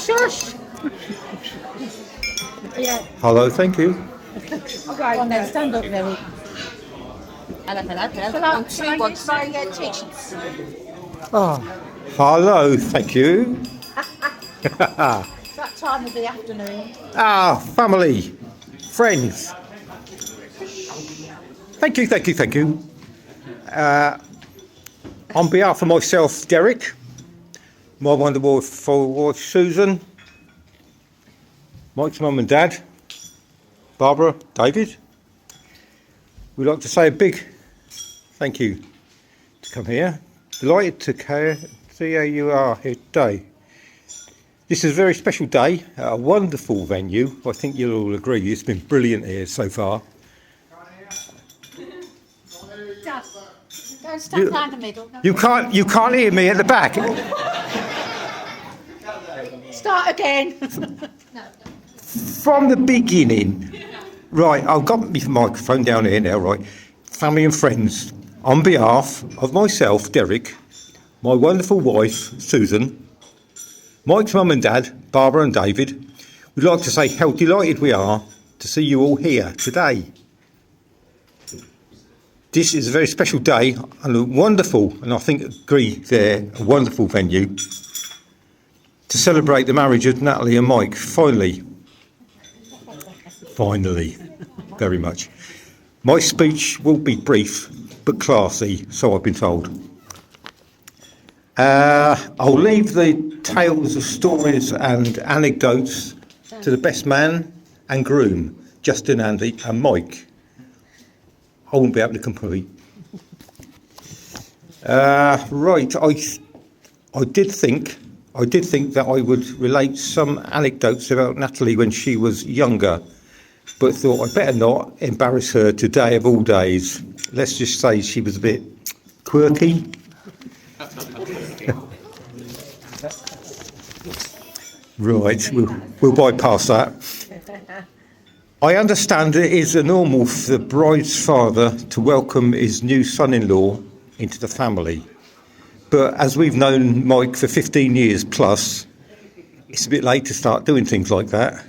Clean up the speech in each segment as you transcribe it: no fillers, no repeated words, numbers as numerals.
Shush. Yeah. Hello, thank you. Right. Go on then, stand up, Lily. Hello. Shall I use my t-shirts? Hello, thank you. It's that time of the afternoon. Family, friends. Thank you, thank you, thank you. On behalf of myself, Derek, my wonderful wife, Susan, Mike's mum and dad, Barbara, David, we'd like to say a big thank you to come here. Delighted to see how you are here today. This is a very special day at a wonderful venue. I think you'll all agree it's been brilliant here so far. Dad, go and stand down the middle. You can't hear me at the back. Start again. From the beginning. Right, I've got my microphone down here now, right. Family and friends, on behalf of myself, Derek, my wonderful wife, Susan, Mike's mum and dad, Barbara and David, we'd like to say how delighted we are to see you all here today. This is a very special day and a wonderful, and I think agree there, a wonderful venue to celebrate the marriage of Natalie and Mike, finally, very much. My speech will be brief but classy, so I've been told. I'll leave the tales of stories and anecdotes to the best man and groom, Justin, Andy and Mike. I won't be able to complete. Right, I did think that I would relate some anecdotes about Natalie when she was younger, but thought I'd better not embarrass her today of all days. Let's just say she was a bit quirky. Right, we'll bypass that. I understand it is normal for the bride's father to welcome his new son-in-law into the family. But as we've known Mike for 15 years plus, it's a bit late to start doing things like that.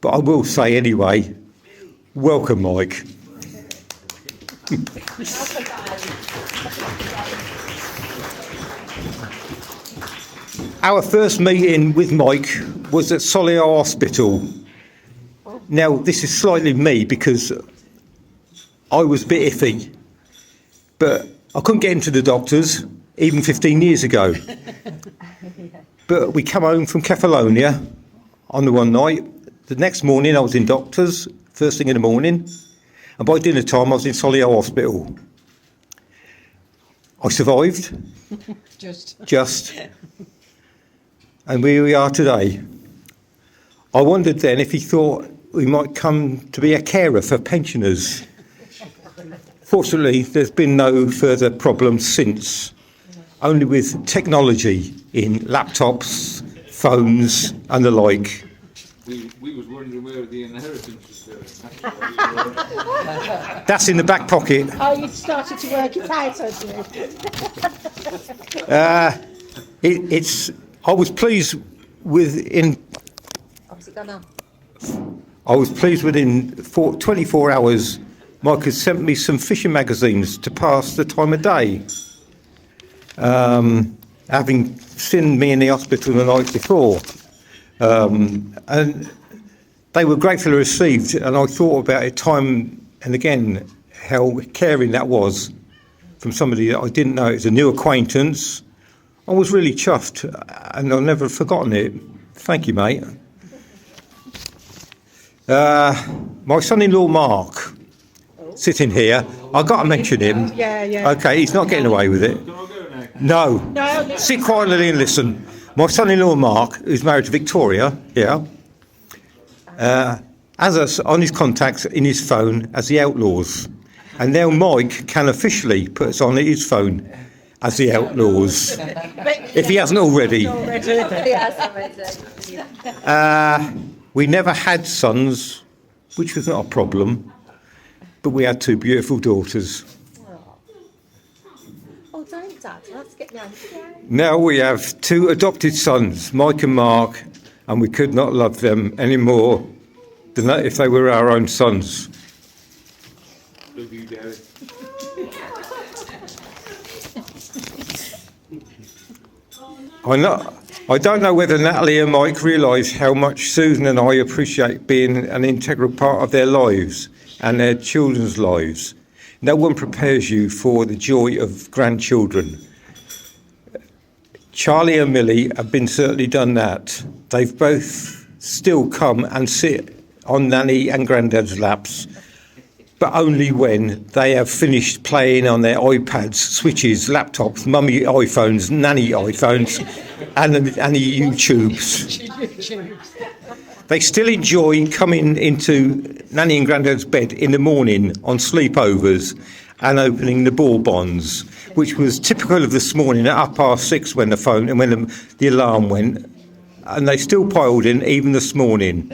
But I will say anyway, welcome, Mike. Our first meeting with Mike was at Solihull Hospital. Now, this is slightly me because I was a bit iffy, but I couldn't get into the doctors even 15 years ago. But we come home from Kefalonia on the one night. The next morning I was in doctors, first thing in the morning, and by dinner time I was in Solihull Hospital. I survived. Just. And here we are today. I wondered then if he thought we might come to be a carer for pensioners. Fortunately, there's been no further problems since, only with technology in laptops, phones and the like. We was wondering where the inheritance was going. That's in the back pocket. Oh, you started to work it out, have you? I was pleased within 24 hours, Mike had sent me some fishing magazines to pass the time of day. Having seen me in the hospital the night before. And they were gratefully received, and I thought about it time and again how caring that was from somebody that I didn't know. It was a new acquaintance. I was really chuffed, and I've never forgotten it. Thank you, mate. My son-in-law Mark, sitting here. I've got to mention him. Yeah. Okay, he's not getting away with it. No. Sit quietly and listen. My son-in-law Mark, who's married to Victoria, has us on his contacts in his phone as the Outlaws. And now Mike can officially put us on his phone as the Outlaws, if he hasn't already. We never had sons, which was not a problem, but we had two beautiful daughters. Oh, don't, Dad. Let's get Now we have 2 adopted sons, Mike and Mark, and we could not love them any more than that if they were our own sons. Love you, Derek. I don't know whether Natalie and Mike realise how much Susan and I appreciate being an integral part of their lives and their children's lives. No one prepares you for the joy of grandchildren. Charlie and Millie have been certainly done that. They've both still come and sit on Nanny and Grandad's laps, but only when they have finished playing on their iPads, switches, laptops, mummy iPhones, nanny iPhones, and the YouTubes. They still enjoy coming into Nanny and Grandad's bed in the morning on sleepovers and opening the Bourbons, which was typical of this morning at 6:30 when the alarm went, and they still piled in even this morning.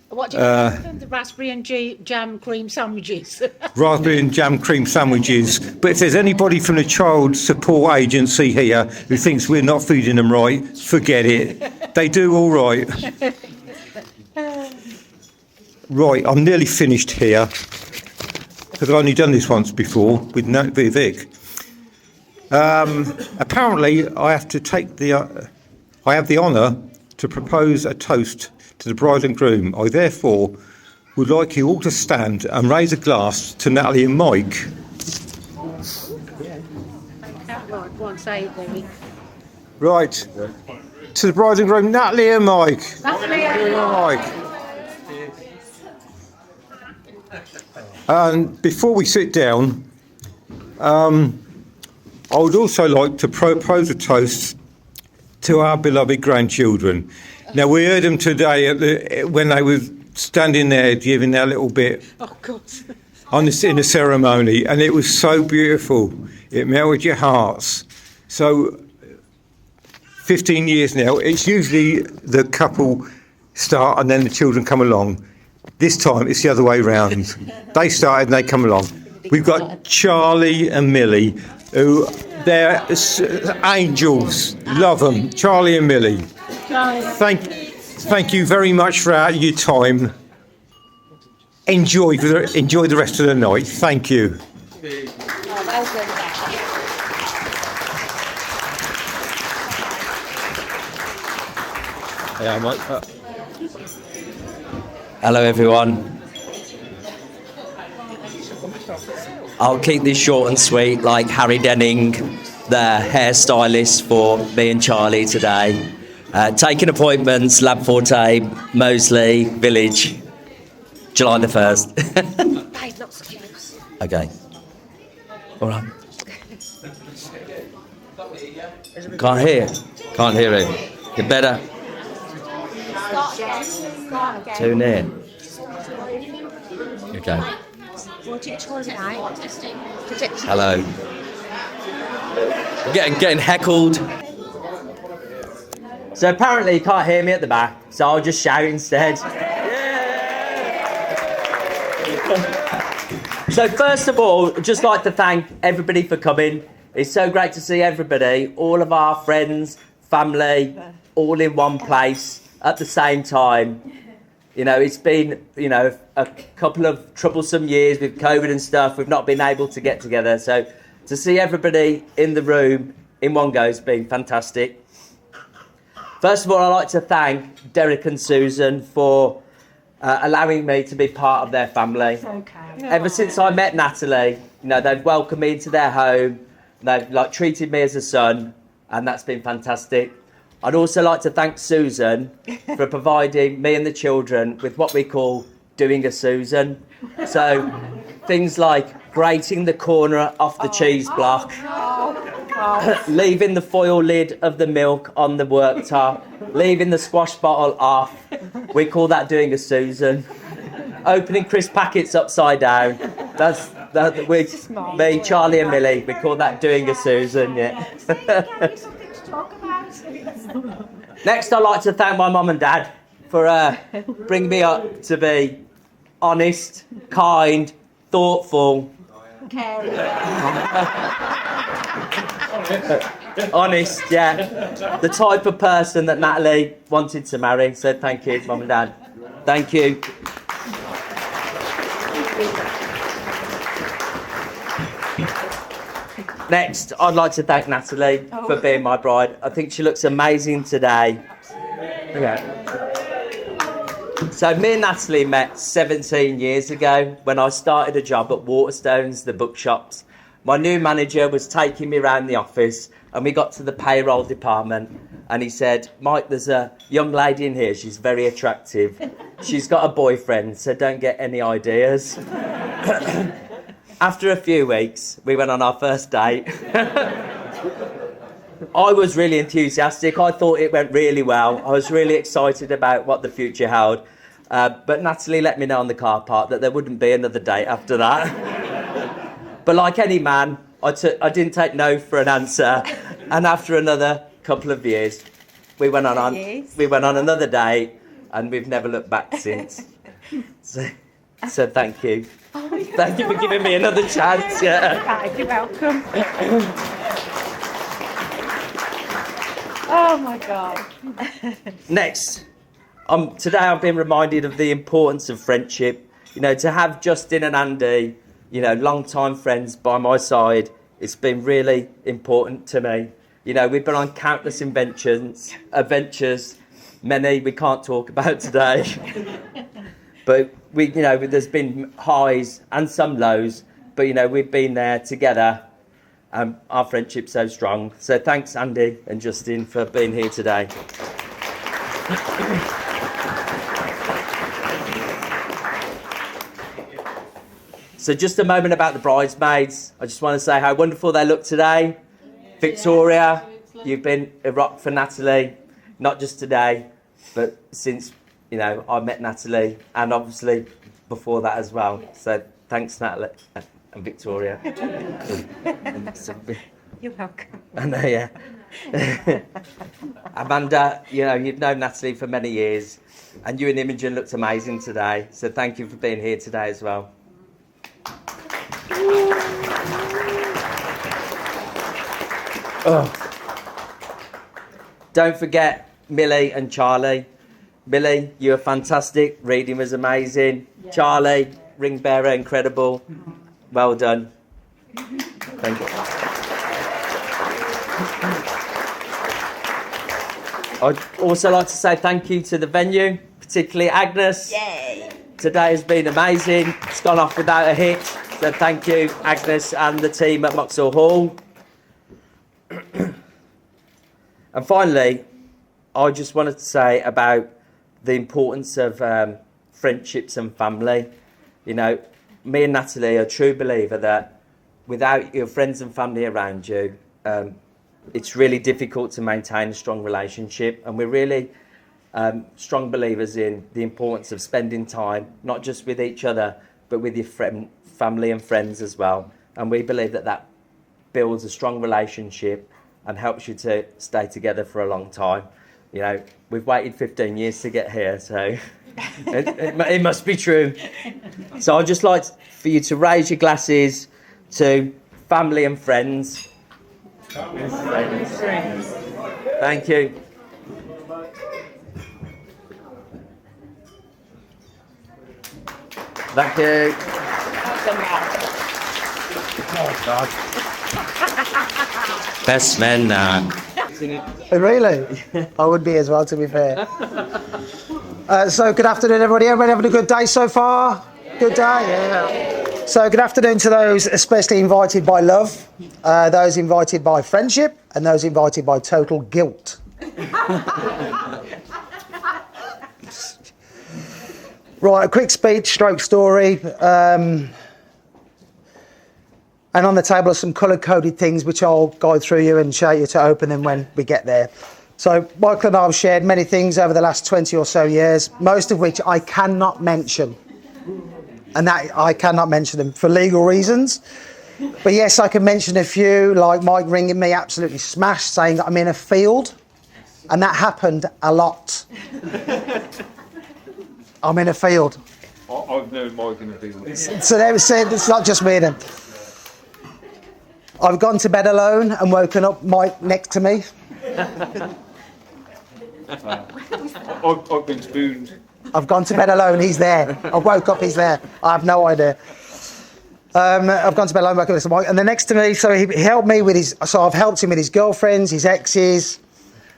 What do you think? The raspberry and jam cream sandwiches. Raspberry and jam cream sandwiches. But if there's anybody from the Child Support Agency here who thinks we're not feeding them right, forget it. They do all right. Right, I'm nearly finished here, because I've only done this once before with Vic. Apparently, I have the honour to propose a toast to the bride and groom. I therefore would like you all to stand and raise a glass to Natalie and Mike. Right, to the bride and groom, Natalie and Mike. Natalie and Mike. And before we sit down, I would also like to propose a toast to our beloved grandchildren. Now, we heard them today when they were standing there giving their little bit in the ceremony, and it was so beautiful. It melted your hearts. So, 15 years now, it's usually the couple start and then the children come along. This time, it's the other way round. They started and they come along. We've got Charlie and Millie, who they're angels. Love them. Charlie and Millie. Thank you very much for your time. Enjoy the rest of the night. Thank you. Yeah, Mike. Hello, everyone. I'll keep this short and sweet, like Harry Denning, the hairstylist for me and Charlie today. Taking appointments, Lab Forte, Moseley Village, July the 1st. Okay. All right. Can't hear it. You better. Too near. Okay. Hello. Getting heckled. So apparently you can't hear me at the back, so I'll just shout instead. So first of all, I'd just like to thank everybody for coming. It's so great to see everybody, all of our friends, family, all in one place at the same time. You know, it's been, a couple of troublesome years with COVID and stuff. We've not been able to get together. So to see everybody in the room in one go has been fantastic. First of all, I'd like to thank Derek and Susan for allowing me to be part of their family. Ever since I met Natalie, they've welcomed me into their home. They've treated me as a son, and that's been fantastic. I'd also like to thank Susan for providing me and the children with what we call doing a Susan. So things like grating the corner off the cheese block, leaving the foil lid of the milk on the worktop, leaving the squash bottle off. We call that doing a Susan. Opening crisp packets upside down. Me, Charlie and Millie, we call that doing a Susan, yeah. Next, I'd like to thank my mum and dad for bringing me up to be honest, kind, thoughtful, Honest, yeah. The type of person that Natalie wanted to marry. So thank you, Mum and Dad. Thank you. Next, I'd like to thank Natalie for being my bride. I think she looks amazing today. Okay. So me and Natalie met 17 years ago when I started a job at Waterstones, the bookshops. My new manager was taking me around the office and we got to the payroll department and he said, Mike, there's a young lady in here, she's very attractive. She's got a boyfriend, so don't get any ideas. After a few weeks, we went on our first date. I was really enthusiastic. I thought it went really well. I was really excited about what the future held. But Natalie let me know on the car park that there wouldn't be another date after that. But like any man, I didn't take no for an answer. And after another couple of years, we went on another date, and we've never looked back since. So thank you. Thank you for giving me another chance. Yeah. You're welcome. Oh my God. Next, today I've been reminded of the importance of friendship. You know, to have Justin and Andy, you know, long-time friends by my side, it's been really important to me. You know, we've been on countless adventures, many we can't talk about today. But there's been highs and some lows, but you know, we've been there together. Our friendship's so strong. So thanks, Andy and Justin, for being here today. So just a moment about the bridesmaids. I just want to say how wonderful they look today. Victoria, you've been a rock for Natalie, not just today, but since, you know, I met Natalie, and obviously before that as well. So thanks, Natalie and Victoria. You're welcome. I know, yeah. Amanda, you know, you've known Natalie for many years, and you and Imogen looked amazing today. So thank you for being here today as well. Oh. Don't forget Millie and Charlie. Millie, you were fantastic. Reading was amazing. Yeah. Charlie, ring bearer, incredible. Well done. Thank you. I'd also like to say thank you to the venue, particularly Agnes. Yay! Today has been amazing. It's gone off without a hit. So thank you, Agnes and the team at Moxhall Hall. And finally, I just wanted to say about the importance of friendships and family. You know, me and Natalie are a true believer that without your friends and family around you, it's really difficult to maintain a strong relationship. And we're really strong believers in the importance of spending time, not just with each other, but with your family and friends as well. And we believe that that builds a strong relationship and helps you to stay together for a long time. You know, we've waited 15 years to get here, so it must be true. So I'd just like for you to raise your glasses to family and friends. Thank you. Thank you. Oh, God. Best man now. Really? I would be as well, to be fair. So good afternoon, everybody. Everybody having a good day so far? Good day? Yeah. So good afternoon to those especially invited by love, those invited by friendship, and those invited by total guilt. Right, a quick speech, stroke story. And on the table are some colour-coded things which I'll guide through you and show you to open them when we get there. So Michael and I have shared many things over the last 20 or so years, most of which I cannot mention. And that I cannot mention them for legal reasons. But yes, I can mention a few, like Mike ringing me absolutely smashed, saying that I'm in a field. And that happened a lot. I'm in a field. I've known Mike in a field. So they were saying, it's not just me then. I've gone to bed alone and woken up Mike next to me. I've been spooned. I've gone to bed alone, he's there. I woke up, he's there. I have no idea. I've gone to bed alone, woken up, Mike. And the next to me, so he helped me with I've helped him with his girlfriends, his exes,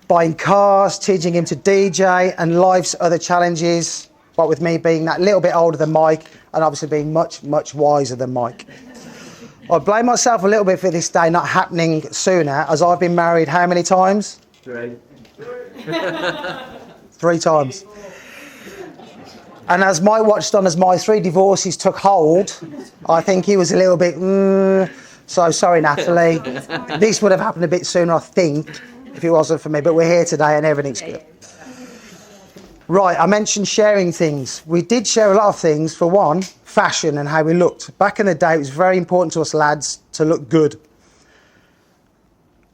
buying cars, teaching him to DJ and life's other challenges. But with me being that little bit older than Mike and obviously being much, much wiser than Mike. I blame myself a little bit for this day not happening sooner, as I've been married how many times? 3. 3 times. And as Mike watched on as my 3 divorces took hold, I think he was a little bit, so sorry, Natalie. This would have happened a bit sooner, I think, if it wasn't for me, but we're here today and everything's good. Right, I mentioned sharing things. We did share a lot of things. For one, fashion and how we looked. Back in the day, it was very important to us lads to look good.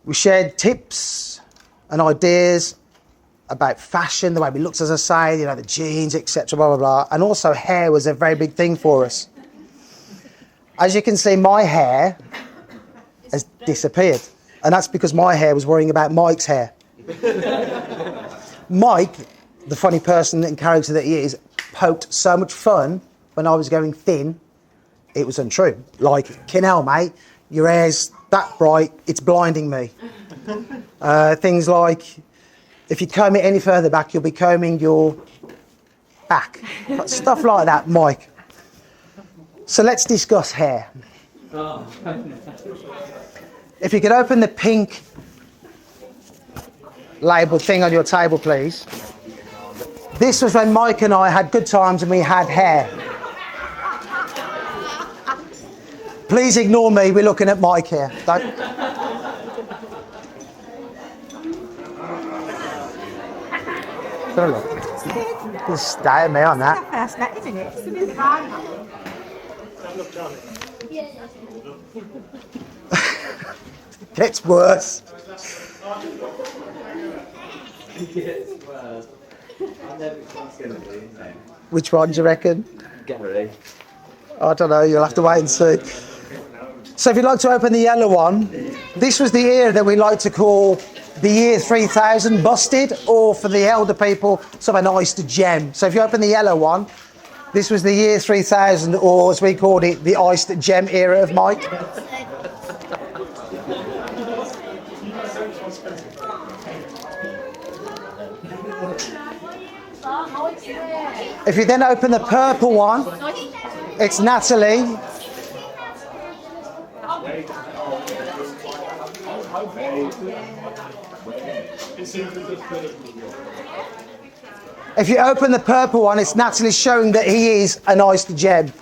We shared tips and ideas about fashion, the way we looked, as I say, you know, the jeans, etc., blah, blah, blah. And also hair was a very big thing for us. As you can see, my hair has disappeared. And that's because my hair was worrying about Mike's hair. Mike, the funny person and character that he is, poked so much fun when I was going thin, it was untrue. Like, Kinell, mate, your hair's that bright, it's blinding me. Things like, if you comb it any further back, you'll be combing your back. Stuff like that, Mike. So let's discuss hair. If you could open the pink labelled thing on your table, please. This was when Mike and I had good times and we had hair. Please ignore me, we're looking at Mike here. Just stay at me on that. That's that, isn't it? It's a bit Gets worse. Which one do you reckon? Gary. I don't know, you'll have to wait and see. So if you'd like to open the yellow one, this was the era that we like to call the year 3000 busted, or for the elder people, sort of an iced gem. So if you open the yellow one, this was the year 3000, or as we called it, the iced gem era of Mike. If you then open the purple one, it's Natalie. If you open the purple one, it's Natalie showing that he is an iced gem.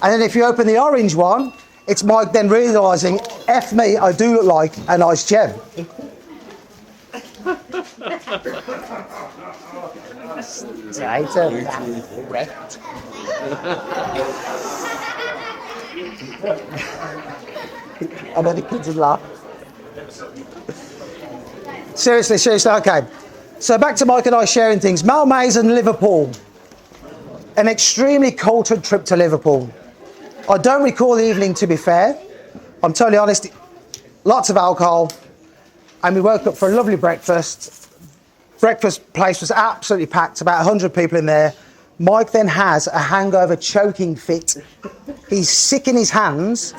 And then if you open the orange one, it's Mike then realising, F me, I do look like an iced gem. And then the kids would laugh. Seriously, okay. So back to Mike and I sharing things. Malmaison and Liverpool. An extremely cultured trip to Liverpool. I don't recall the evening, to be fair. I'm totally honest. Lots of alcohol. And we woke up for a lovely breakfast. Breakfast place was absolutely packed, about 100 people in there. Mike then has a hangover choking fit. He's sick in his hands.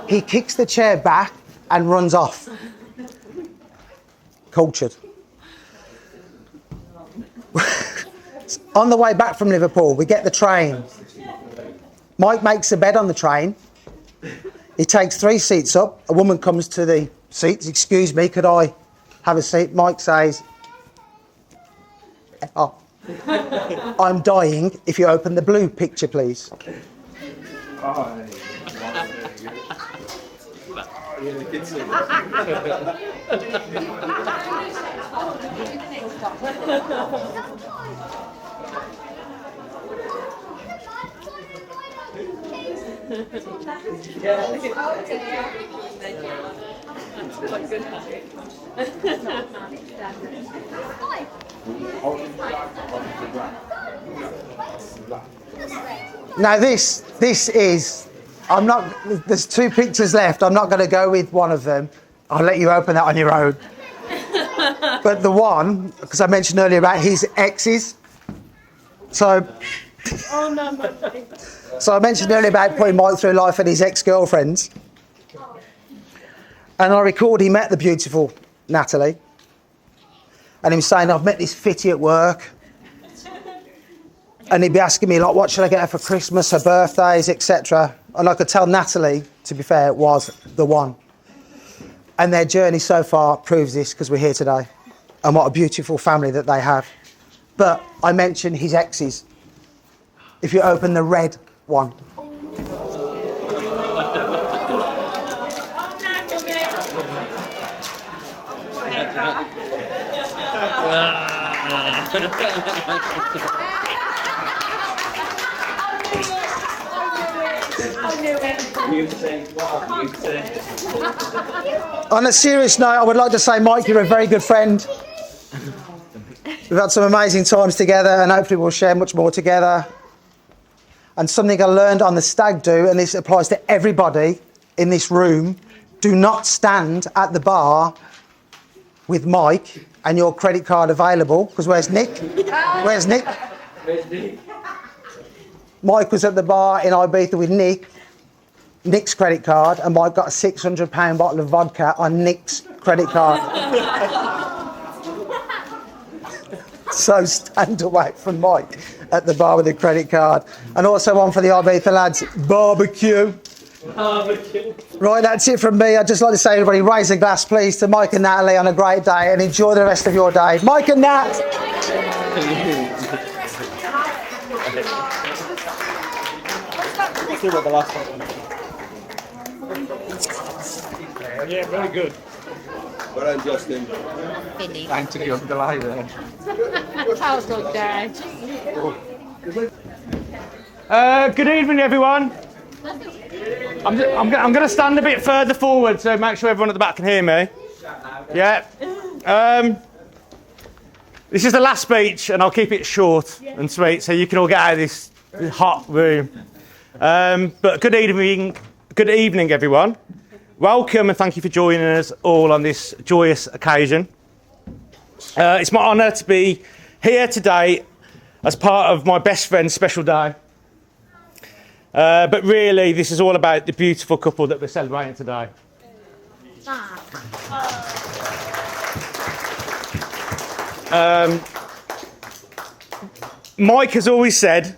He kicks the chair back and runs off. Cultured. On the way back from Liverpool, we get the train. Mike makes a bed on the train. He takes 3 seats up. A woman comes to the seats. Excuse me, could I have a seat? Mike says, oh, I'm dying. If you open the blue picture, please. Now this is, I'm not, there's 2 pictures left. I'm not going to go with one of them. I'll let you open that on your own. But the one, because I mentioned earlier about his exes. So I mentioned earlier about putting Mike through life and his ex-girlfriends. And I record he met the beautiful Natalie. And him saying, I've met this fitty at work. And he'd be asking me, like, what should I get her for Christmas, her birthdays, etc. And I could tell Natalie, to be fair, was the one. And their journey so far proves this, because we're here today. And what a beautiful family that they have. But I mentioned his exes. If you open the red one. On a serious note, I would like to say, Mike, you're a very good friend. We've had some amazing times together, and hopefully we'll share much more together. And something I learned on the stag do, and this applies to everybody in this room, do not stand at the bar with Mike and your credit card available, because where's Nick? Where's Nick? Mike was at the bar in Ibiza with Nick's credit card, and Mike got a £600 bottle of vodka on Nick's credit card. So stand away from Mike at the bar with a credit card. And also one for the Ibiza lads, barbecue. Right, that's it from me. I'd just like to say, everybody, raise a glass, please, to Mike and Natalie on a great day, and enjoy the rest of your day. Mike and Nat. See what the last one. Yeah, very good. Well done, Justin. Thanks to the underline there. How's good, Dad? Good evening, everyone. I'm going to stand a bit further forward so make sure everyone at the back can hear me. Yeah. This is the last speech, and I'll keep it short and sweet so you can all get out of this hot room. But good evening, everyone. Welcome and thank you for joining us all on this joyous occasion. It's my honour to be here today as part of my best friend's special day. But really, this is all about the beautiful couple that we're celebrating today. Mike has always said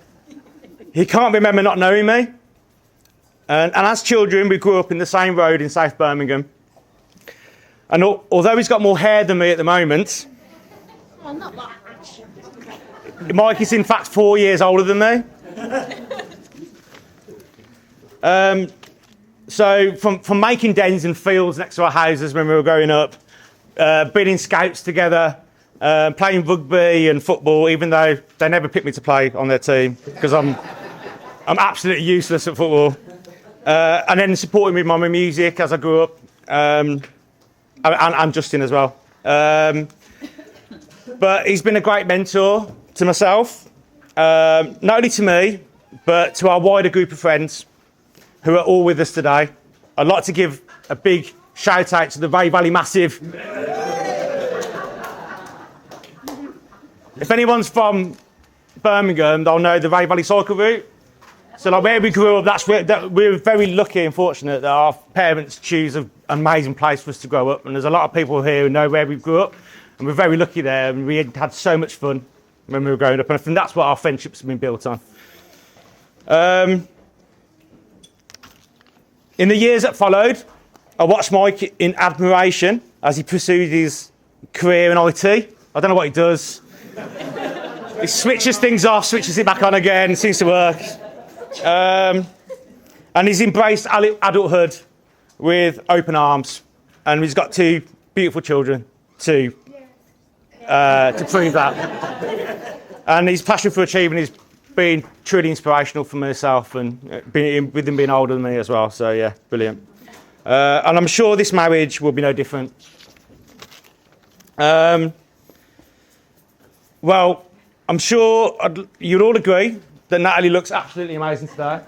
he can't remember not knowing me. And as children, we grew up in the same road in South Birmingham. And although he's got more hair than me at the moment, Oh, not that much. Mike is in fact 4 years older than me. So from making dens in fields next to our houses when we were growing up, being in scouts together, playing rugby and football, even though they never picked me to play on their team because I'm absolutely useless at football. And then supporting me with my music as I grew up, and Justin as well. But he's been a great mentor to myself, not only to me, but to our wider group of friends who are all with us today. I'd like to give a big shout out to the Ray Valley Massive. If anyone's from Birmingham, they'll know the Ray Valley cycle route. So like where we grew up, we're very lucky and fortunate that our parents choose an amazing place for us to grow up. And there's a lot of people here who know where we grew up. And we're very lucky there. And we had so much fun when we were growing up. And I think that's what our friendships have been built on. In the years that followed, I watched Mike in admiration as he pursued his career in IT. I don't know what he does. He switches things off, switches it back on again, seems to work. And he's embraced adulthood with open arms. And he's got 2 beautiful children to prove that. And his passion for achieving is been truly inspirational for myself and with him being older than me as well. So, yeah, brilliant. And I'm sure this marriage will be no different. Well, I'm sure you'd all agree that Natalie looks absolutely amazing today.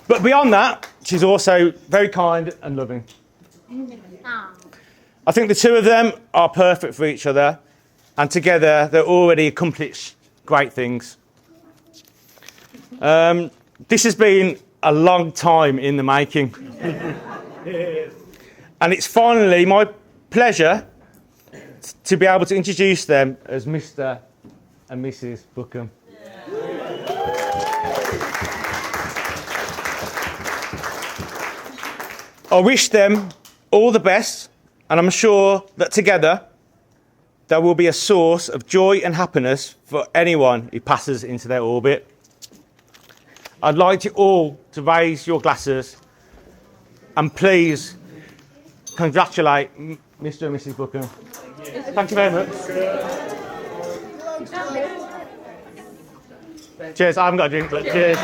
But beyond that, she's also very kind and loving. I think the two of them are perfect for each other, and together they're already accomplished great things. This has been a long time in the making. And it's finally my pleasure to be able to introduce them as Mr. and Mrs. Bookham. I wish them all the best, and I'm sure that together they will be a source of joy and happiness for anyone who passes into their orbit. I'd like you all to raise your glasses and please congratulate Mr. and Mrs. Bookham. Thank you very much. Cheers, I haven't got a drink, but cheers.